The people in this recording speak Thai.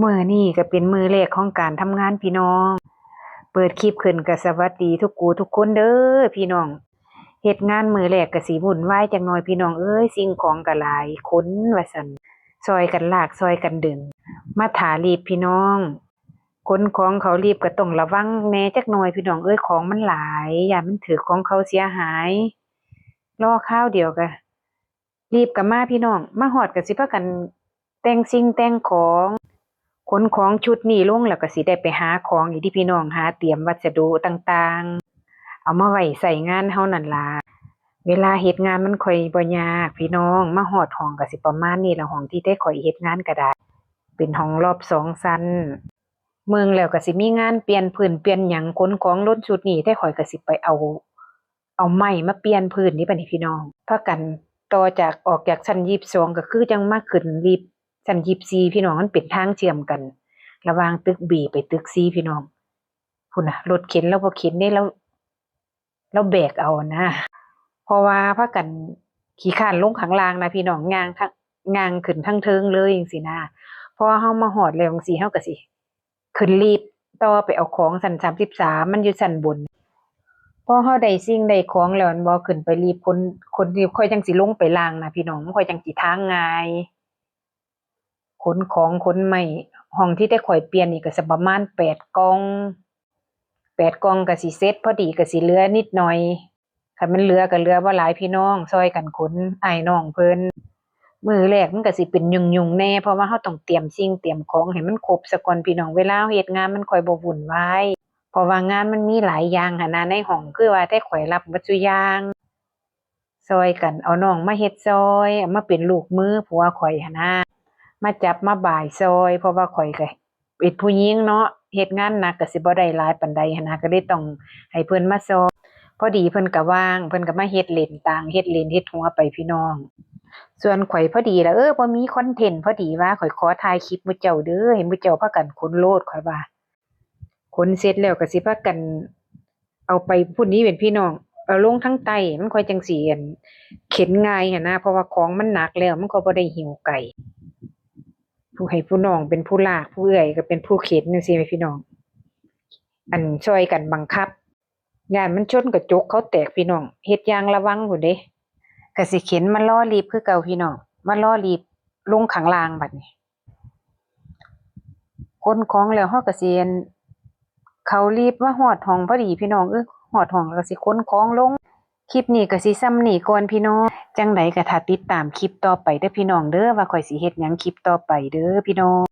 มื้อนี้ก็เป็นมื้อแรกของการทำงานพี่น้อง เปิดคลิปขึ้นก็สวัสดีทุกกูทุกคนเด้อพี่น้องเฮ็ดงานมื้อแรกก็สิวุ่นวายจักหน่อยพี่น้องเอ้ยสิ่งของก็หลายขนว่าซั่นช่วยกันลากช่วยกันดึงมาท่าลีฟพี่น้องขนของเขาลีฟก็ต้องระวังแหน่จักหน่อยพี่น้องเอ้ยของมันหลายย้านมันถูกของเขาเสียหายรอคราวเดียวก็รีบก็มาพี่น้องมาฮอดก็สิพากันแต่งสิ่งแต่งของ ขนของชุดนี้ลงแล้วก็สิได้ไปหาของอีกที่พี่น้องหาเตรียมวัสดุต่างๆเอามาไว้ใช้งานเฮานั่นล่ะเวลาเฮ็ดงานมันค่อยบ่ยากพี่น้องมาฮอดห้องก็สิประมาณนี้ล่ะห้องที่ได้ข้อยเฮ็ดงานก็ได้เป็นห้องรอบ2ชั้นเมืองแล้วก็สิมีงานเปลี่ยนพื้นเปลี่ยนหยังขนของลงชุดนี้ได้ข้อยก็สิไปเอาไม้มาเปลี่ยนพื้นนี่บัดนี้พี่น้องพากันต่อจากออกจากชั้น22ก็คือจังมาขึ้นลิฟต์ชั้น24พี่น้องมันเป็นทางเชื่อมกัน ระหว่างตึก B ไปตึก C พี่น้องพู้นน่ะรถเข็นเราบ่เข็นเด้เราแบกเอานะเพราะว่าพากันขี้คร้านลงข้างล่างนะพี่น้องย่างขึ้นทางเทิงเลยจังซี้นะพอเฮามาฮอดแล้วจังซี้เฮาก็สิขึ้นลิฟต์ต่อไปเอาของชั้น33มันอยู่ชั้นบนพอเฮาได้สิ่งได้ของแล้วแม่นบ่ขึ้นไปลิฟต์คนลิฟต์ค่อยจังสิลงไปล่างนะพี่น้องมันค่อยจังสิทางง่าย ขนของขนไม้ห้องที่แต่ข้อยเปลี่ยนนี่ก็สิประมาณ8 กล่องก็สิเสร็จพอดีก็สิเหลือนิดหน่อยคันมันเหลือก็เหลือบ่หลายพี่น้องช่วยกันขนอ้ายน้องเพิ่นมื้อแรกมันก็สิเป็นยุ่งๆแหน่เพราะว่าเราต้องเตรียมสิ่งเตรียมของให้มันครบซะก่อนพี่น้องเวลาเราเฮ็ดงานมันค่อยบ่วุ่นวายเพราะว่างานมันมีหลายอย่างหั้นนะในห้องคือว่าแต่ข้อยรับเบิดซุอย่างช่วยกันเอาน้องมาเฮ็ดช่วยเอามาเป็นลูกมือผัวข้อยหั้นนะ มาจับมาบ่ายซอยเพราะว่าข้อยก็เป็นผู้หญิงเนาะเฮ็ดงานหนักก็สิบ่ได้หลายปานใดหั้นนะก็เลยต้องให้เพิ่นมาซอยพอดีเพิ่นก็ว่างเพิ่นก็มาเฮ็ดเล่นต่างเฮ็ดเล่นเฮ็ดหัวไปพี่น้องส่วนข้อยพอดีล่ะบ่มีคอนเทนต์พอดีว่าข้อยขอถ่ายคลิปหมู่เจ้าเด้อให้หมู่เจ้าพากันขนโลดข้อยว่าขนเสร็จแล้วก็สิพากันเอาไปพุ่นนี้เป็นพี่น้องเอาลงทางใต้มันค่อยจังสิเข็นง่ายหั้นนะเพราะว่าของมันหนักแล้วมันก็บ่ได้หิ้วไกล ผู้ให้ผู้น้องเป็นผู้ลากผู้เอื้อยก็เป็นผู้เข็นจังซี่แหมพี่น้องช่วยกันบังคับย้านมันชนกระจกเขาแตกพี่น้องเฮ็ดอย่างระวังพู้นเด้ก็สิเข็นมารอลิฟต์คือเก่าพี่น้องมารอลิฟต์ลงข้างล่างบัดนี้ขนของแล้วเราก็สิเข้าลิฟต์มาฮอดห้องพอดีพี่น้องฮอดห้องแล้วก็สิขนของลงคลิปนี้ก็สิส่ำนี้ก่อนพี่น้องจั่งใดก็ถ้าติดตามคลิปต่อไปเด้อพี่น้องเด้อว่าข้อยสิเฮ็ดหยังคลิปต่อไปเด้อพี่น้อง